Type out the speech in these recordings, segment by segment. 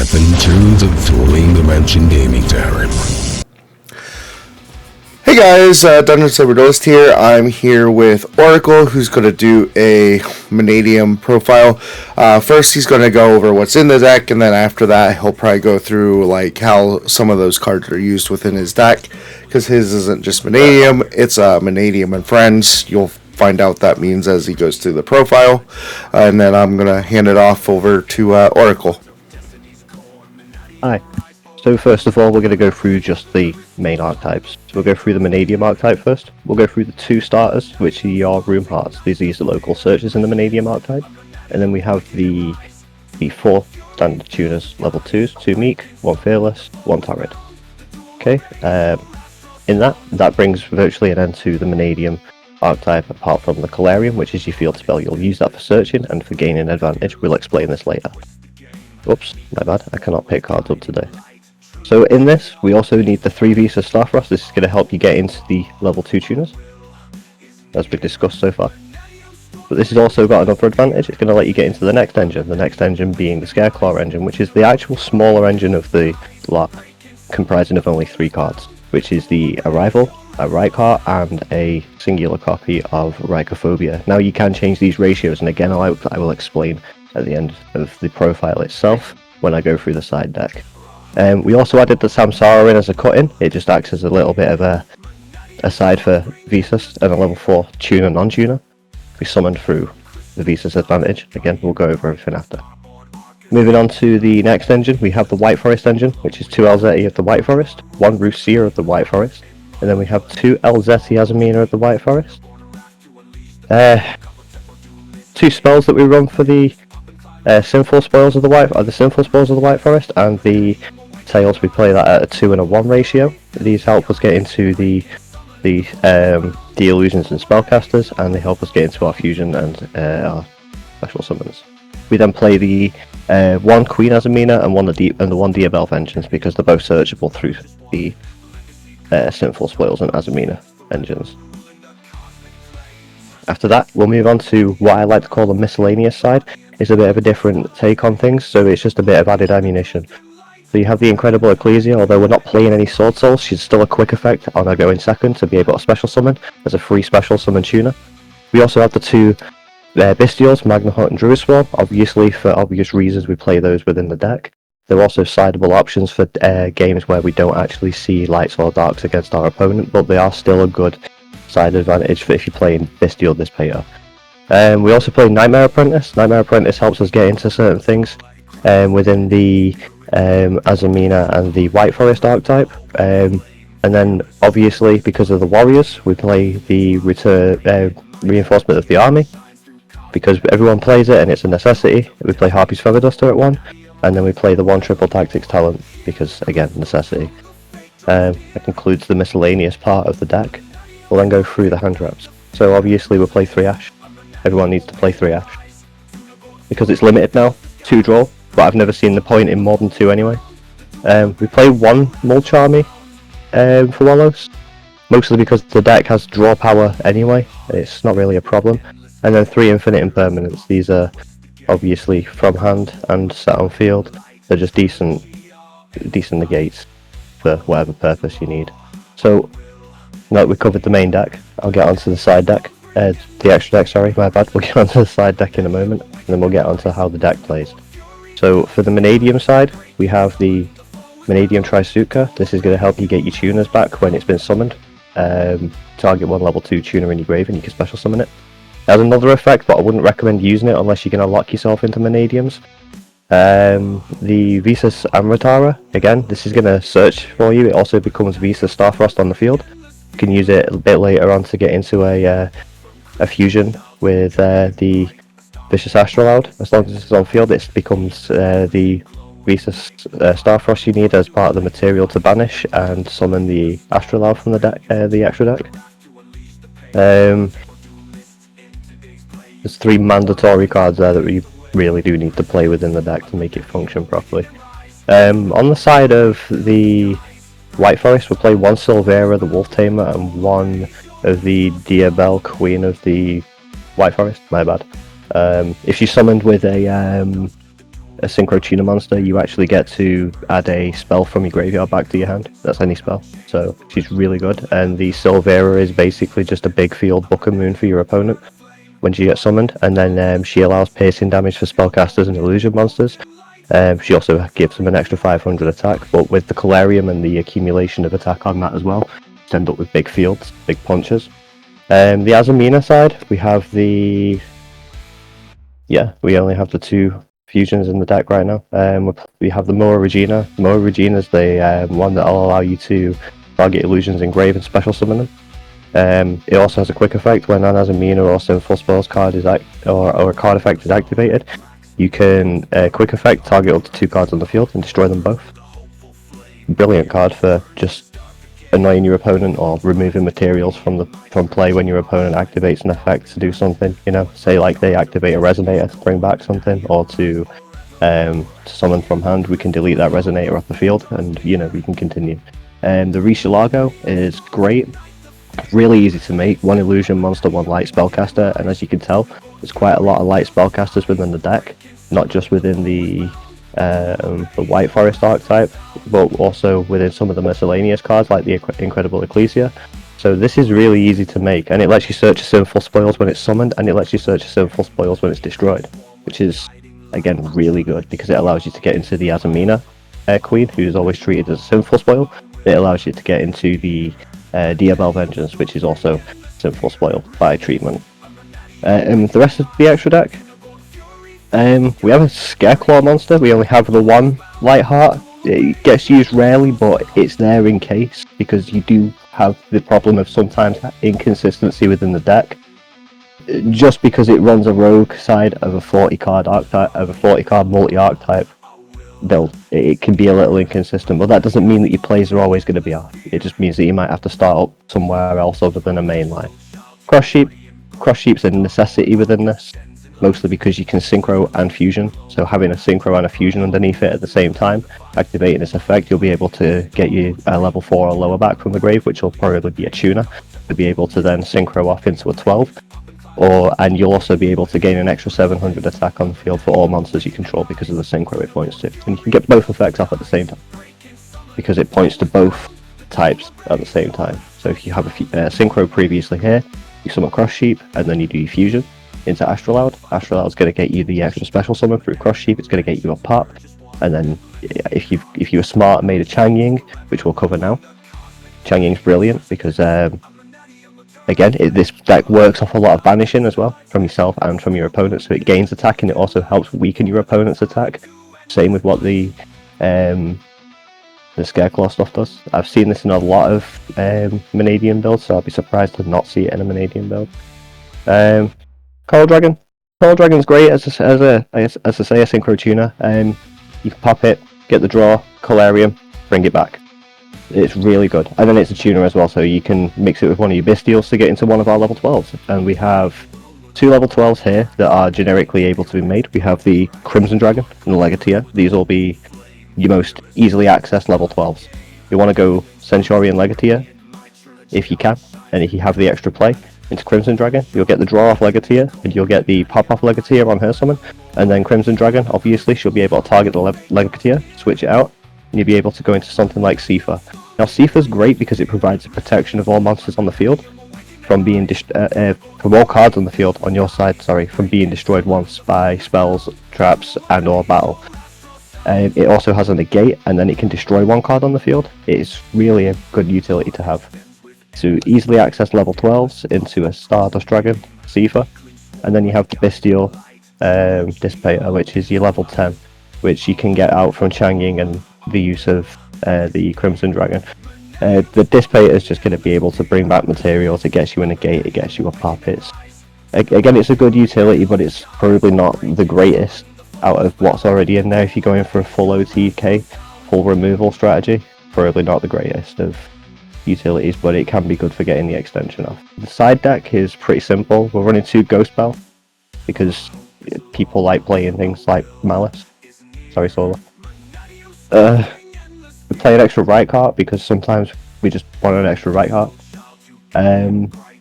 Step into the Dueling Dimension Gaming Tavern. Hey guys, Saber Duelist here. I'm here with Oracle, who's going to do a Mannadium profile. First, he's going to go over what's in the deck, and then after that, he'll probably go through like how some of those cards are used within his deck, because his isn't just Mannadium, it's Mannadium and Friends. You'll find out that means as he goes through the profile, and then I'm going to hand it off over to Oracle. Hi. So first of all, we're going to go through just the main archetypes. So we'll go through the Mannadium archetype first. We'll go through the two starters, which are your Room Hearts. These are the local searches in the Mannadium archetype. And then we have the four standard tuners, level 2s, 2 Meek, 1 Fearless, 1 Torrid. Okay, in that brings virtually an end to the Mannadium archetype, apart from the Calarium, which is your field spell. You'll use that for searching and for gaining advantage. We'll explain this later. Oops, my bad, I cannot pick cards up today. So in this, we also need the 3 Visa Starfrost. This is going to help you get into the level 2 tuners, as we've discussed so far. But this has also got another advantage. It's going to let you get into the next engine being the Scareclaw engine, which is the actual smaller engine of the lot, comprising of only 3 cards, which is the Arrival, a Rykar, and a singular copy of Rykophobia. Now you can change these ratios, and again I will explain at the end of the profile itself when I go through the side deck. We also added the Samsara in as a cut-in. It just acts as a little bit of a side for Visas and a level 4 tuner non-tuner. We summoned through the Visas advantage. Again, we'll go over everything after. Moving on to the next engine, we have the White Forest engine, which is 2 Elzetti of the White Forest, 1 Roosseer of the White Forest, and then we have 2 Elzetti Azamina of the White Forest. 2 spells that we run for the Sinful Spoils of the White Forest, and the Tails, we play that at a 2 and a 1 ratio. These help us get into the illusions and spellcasters, and they help us get into our fusion and our special summons. We then play the 1 Queen Azamina and the 1 Diabelth engines, because they're both searchable through the Sinful Spoils and Azamina engines. After that, we'll move on to what I like to call the miscellaneous side. It's a bit of a different take on things, so it's just a bit of added ammunition. So you have the Incredible Ecclesia. Although we're not playing any Sword Souls, she's still a quick effect on her going second to be able to special summon as a free special summon tuner. We also have the 2 Bestials, Magnahunt and Druiswell. Obviously, for obvious reasons, we play those within the deck. They're also sideable options for games where we don't actually see lights or darks against our opponent, but they are still a good side advantage for if you're playing Bestial this payoff. We also play Nightmare Apprentice. Nightmare Apprentice helps us get into certain things within the Azamina and the White Forest archetype. And then, obviously, because of the Warriors, we play the Reinforcement of the Army, because everyone plays it and it's a necessity. We play Harpy's Feather Duster at 1, and then we play the 1 Triple Tactics Talent, because, again, necessity. That concludes the miscellaneous part of the deck. We'll then go through the hand wraps. So, obviously, we'll play 3 Ash. Everyone needs to play 3 Ash. Because it's limited now, 2 draw, but I've never seen the point in more than 2 anyway. We play 1 Mulch Army for Wallows, mostly because the deck has draw power anyway, it's not really a problem. And then 3 Infinite Impermanents. These are obviously from hand and set on field. They're just decent negates for whatever purpose you need. So, now that we've covered the main deck, I'll get onto the side deck. The extra deck, sorry, my bad. We'll get onto the side deck in a moment, and then we'll get onto how the deck plays. So for the Mannadium side, we have the Mannadium Trisuka. This is going to help you get your tuners back when it's been summoned. Target 1 level 2 tuner in your grave and you can special summon it. It has another effect, but I wouldn't recommend using it unless you're going to lock yourself into Mannadiums. The Visas Amritara, again, this is going to search for you. It also becomes Visa Starfrost on the field. You can use it a bit later on to get into a fusion with the Vicious Astrolaud. As long as it's on field, it becomes the Visa Starfrost you need as part of the material to banish and summon the Astrolaud from the deck, the extra deck. There's 3 mandatory cards there that we really do need to play within the deck to make it function properly. On the side of the White Forest, we'll play 1 Silvera, the Wolf Tamer, and 1 of the Diabel, Queen of the White Forest. My bad. If she's summoned with a a Synchro Tuner monster, you actually get to add a spell from your graveyard back to your hand. That's any spell. So she's really good. And the Silvera is basically just a big field Book of Moon for your opponent when she gets summoned. And then she allows piercing damage for spellcasters and illusion monsters. She also gives them an extra 500 attack, but with the Colarium and the accumulation of attack on that as well, you end up with big fields, big punches. The Azumina side, we have the... Yeah, we only have the 2 fusions in the deck right now. We have the Moa Regina. Moa Regina is the one that will allow you to target illusions in grave and special summon them. It also has a quick effect when an Azumina or Sinful Spells card is or a card effect is activated. You can quick effect target up to 2 cards on the field and destroy them both. Brilliant card for just annoying your opponent or removing materials from play when your opponent activates an effect to do something. You know, say like they activate a Resonator to bring back something, or to summon from hand. We can delete that Resonator off the field, and you know we can continue. The Rishilago is great. Really easy to make. 1 illusion monster, 1 light spellcaster, and as you can tell, there's quite a lot of light spellcasters within the deck, not just within the White Forest archetype, but also within some of the miscellaneous cards like the Incredible Ecclesia. So this is really easy to make, and it lets you search a Sinful Spoils when it's summoned, and it lets you search a Sinful Spoils when it's destroyed, which is again really good because it allows you to get into the Azumina Queen, who's always treated as a Sinful Spoil. It allows you to get into the Diabell Vengeance, which is also Sinful Spoil by treatment. The rest of the extra deck, we have a Scareclaw monster. We only have the 1 Light Heart. It gets used rarely, but it's there in case, because you do have the problem of sometimes inconsistency within the deck. Just because it runs a rogue side of a 40 card archetype, of a 40 card multi-archetype build, it can be a little inconsistent, but that doesn't mean that your plays are always going to be off. It just means that you might have to start up somewhere else other than a main line. Cross Sheep's a necessity within this, mostly because you can synchro and fusion, so having a synchro and a fusion underneath it at the same time, activating this effect, you'll be able to get you a level 4 or lower back from the grave, which will probably be a tuner, to be able to then synchro off into a 12. And you'll also be able to gain an extra 700 attack on the field for all monsters you control because of the synchro it points to. And you can get both effects off at the same time, because it points to both types at the same time. So if you have a synchro previously here, you summon Cross Sheep, and then you do your fusion into Astrolaud. Astrolaud's going to get you the extra special summon through Cross Sheep. It's going to get you a pop, and then if you were smart and made a Changying, which we'll cover now, Changying's brilliant because again, this deck works off a lot of banishing as well, from yourself and from your opponent, so it gains attack and it also helps weaken your opponent's attack. Same with what the Scareclaw stuff does. I've seen this in a lot of Mannadium builds, so I'll be surprised to not see it in a Mannadium build. Coral Dragon. Coral Dragon's great as I say, a synchro tuner. You can pop it, get the draw, Colarium, bring it back. It's really good, and then it's a tuner as well, so you can mix it with one of your Bystials to get into one of our level 12s. And we have 2 level 12s here that are generically able to be made. We have the Crimson Dragon and the Legateer. These will be your most easily accessed level 12s. You want to go Centaurian Legateer if you can, and if you have the extra play into Crimson Dragon, you'll get the draw off Legateer, and you'll get the pop off Legateer on her summon, and then Crimson Dragon, obviously, she'll be able to target the Legateer, switch it out, and you'll be able to go into something like Sifa. Now Sifa's great because it provides the protection of all monsters on the field from being from all cards on the field on your side, from being destroyed once by spells, traps, and or battle. It also has a negate, and then it can destroy 1 card on the field. It's really a good utility to have. To easily access level 12s into a Stardust Dragon, Sifa, and then you have the Bystial Dissipator, which is your level 10, which you can get out from Changying and the use of the Crimson Dragon. The Dissipator is just going to be able to bring back materials. It gets you a negate, it gets you a pop. Again, it's a good utility, but it's probably not the greatest out of what's already in there. If you're going for a full OTK, full removal strategy, probably not the greatest of utilities, but it can be good for getting the extension off. The side deck is pretty simple. We're running 2 Ghost Bell because people like playing things like Malice. Sorry, Solar. We play an extra right card because sometimes we just want an extra right card.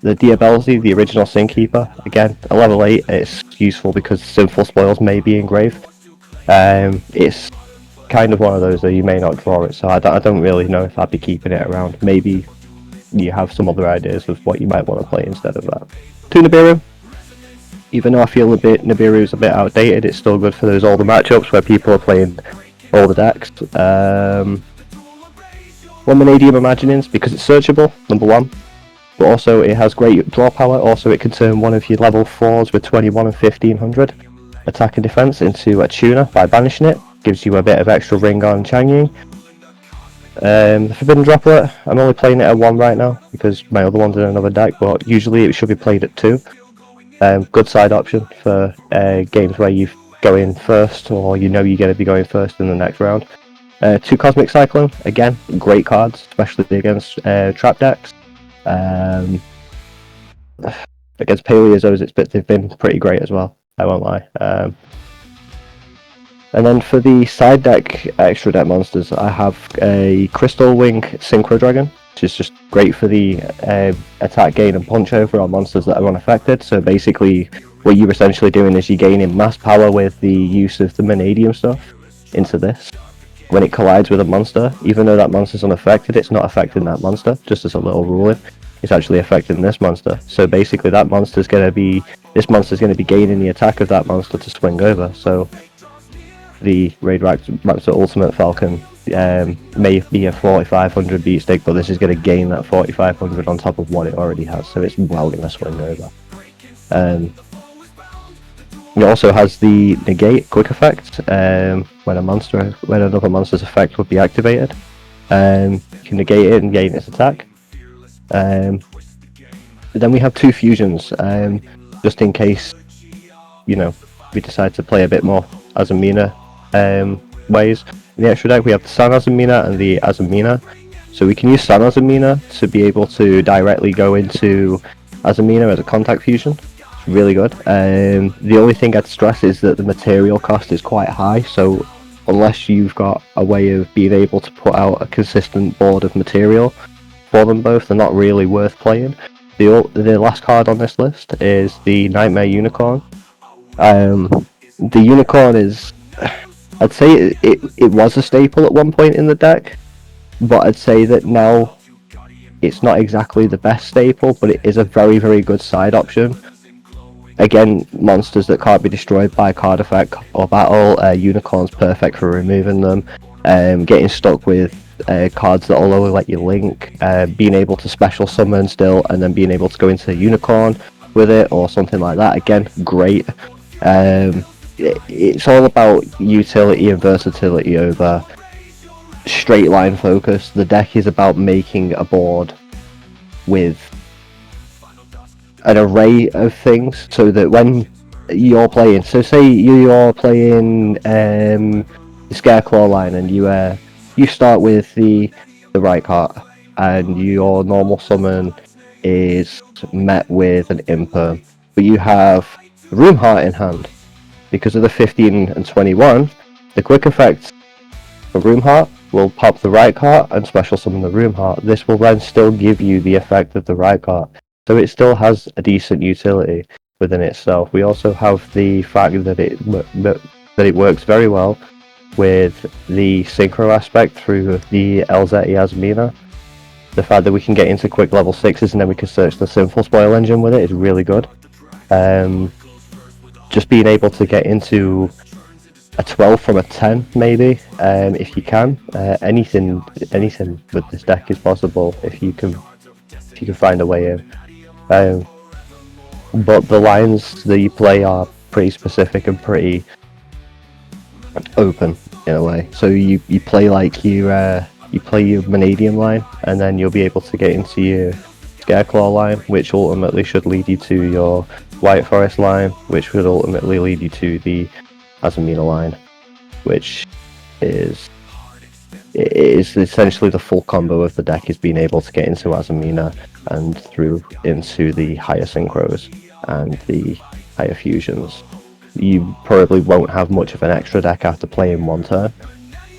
The Diabellzy, the original Sin Keeper, again, a level 8, it's useful because Sinful Spoils may be engraved. It's kind of one of those that you may not draw it, so I don't really know if I'd be keeping it around. Maybe you have some other ideas of what you might want to play instead of that. 2 Nibiru. Even though I feel Nibiru's a bit outdated, it's still good for those older matchups where people are playing older decks. 1 Mannadium Imaginings, because it's searchable, number 1. But also it has great draw power. Also it can turn one of your level 4s with 21 and 1500 attack and defense into a tuner by banishing it. Gives you a bit of extra ring on Changying. The Forbidden Droplet, I'm only playing it at 1 right now because my other one's in another deck, but usually it should be played at 2. Good side option for games where you go in first, or you know you're going to be going first in the next round. 2 Cosmic Cyclone, again, great cards, especially against trap decks. Against Paleozoics, they've been pretty great as well, I won't lie. And then for the side deck extra deck monsters, I have a Crystal Wing Synchro Dragon, which is just great for the attack gain and punch over on monsters that are unaffected. So basically, what you're essentially doing is you're gaining mass power with the use of the Mannadium stuff into this. When it collides with a monster, even though that monster's unaffected, it's not affecting that monster, just as a little ruling. It's actually affecting this monster. So basically this monster's going to be gaining the attack of that monster to swing over. So the Raid Raptor Ultimate Falcon may be a 4500 beat stick, but this is going to gain that 4500 on top of what it already has, so it's well going to swing over. It also has the negate quick effect when another monster's effect would be activated. You can negate it and gain its attack. Then we have 2 fusions, just in case we decide to play a bit more Azumina ways. In the extra deck we have the San Azumina and the Azumina. So we can use San Azumina to be able to directly go into Azumina as a contact fusion. It's really good. The only thing I'd stress is that the material cost is quite high, so unless you've got a way of being able to put out a consistent board of material for them both, they're not really worth playing. The last card on this list is the Nightmare Unicorn. The Unicorn is, I'd say it was a staple at one point in the deck, but I'd say that now it's not exactly the best staple, but it is a very, very good side option. Again, monsters that can't be destroyed by card effect or battle, Unicorn's perfect for removing them. Getting stuck with cards that will only let you link, being able to special summon still, and then being able to go into Unicorn with it or something like that. Again, great. It's all about utility and versatility over straight line focus. The deck is about making a board with an array of things, so that when you're playing, so say you're playing the Scareclaw line, and you start with the right card, and your normal summon is met with an Imperm, but you have Room Heart in hand. Because of the 15 and 21, the quick effect for Room Heart will pop the right card and special summon the Room Heart. This will then still give you the effect of the right card, so it still has a decent utility within itself. We also have the fact that it works very well with the synchro aspect through the LZE Azumina. The fact that we can get into quick level 6s and then we can search the Sinful Spoil engine with it is really good. Just being able to get into a 12 from a 10 maybe, if you can. Anything with this deck is possible if you can find a way in. But the lines that you play are pretty specific and pretty open in a way. So you play like you play your Mannadium line, and then you'll be able to get into your Scareclaw line, which ultimately should lead you to your White Forest line, which would ultimately lead you to the Azumina line, which is essentially the full combo of the deck, is being able to get into Azumina and through into the higher synchros and the higher fusions. You probably won't have much of an extra deck after playing one turn.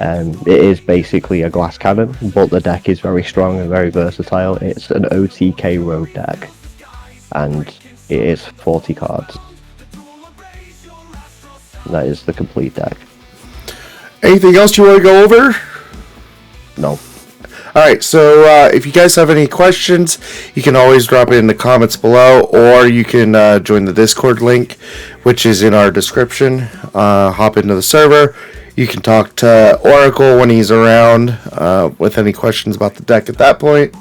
It is basically a glass cannon, but the deck is very strong and very versatile. It's an OTK rogue deck, and it is 40 cards. And that is the complete deck. Anything else you want to go over? No. Alright, so if you guys have any questions, you can always drop it in the comments below, or you can join the Discord link, which is in our description. Hop into the server. You can talk to Oracle when he's around with any questions about the deck at that point.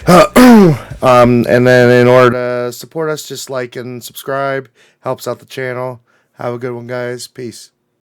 And then in order to support us, just like and subscribe. Helps out the channel. Have a good one, guys. Peace.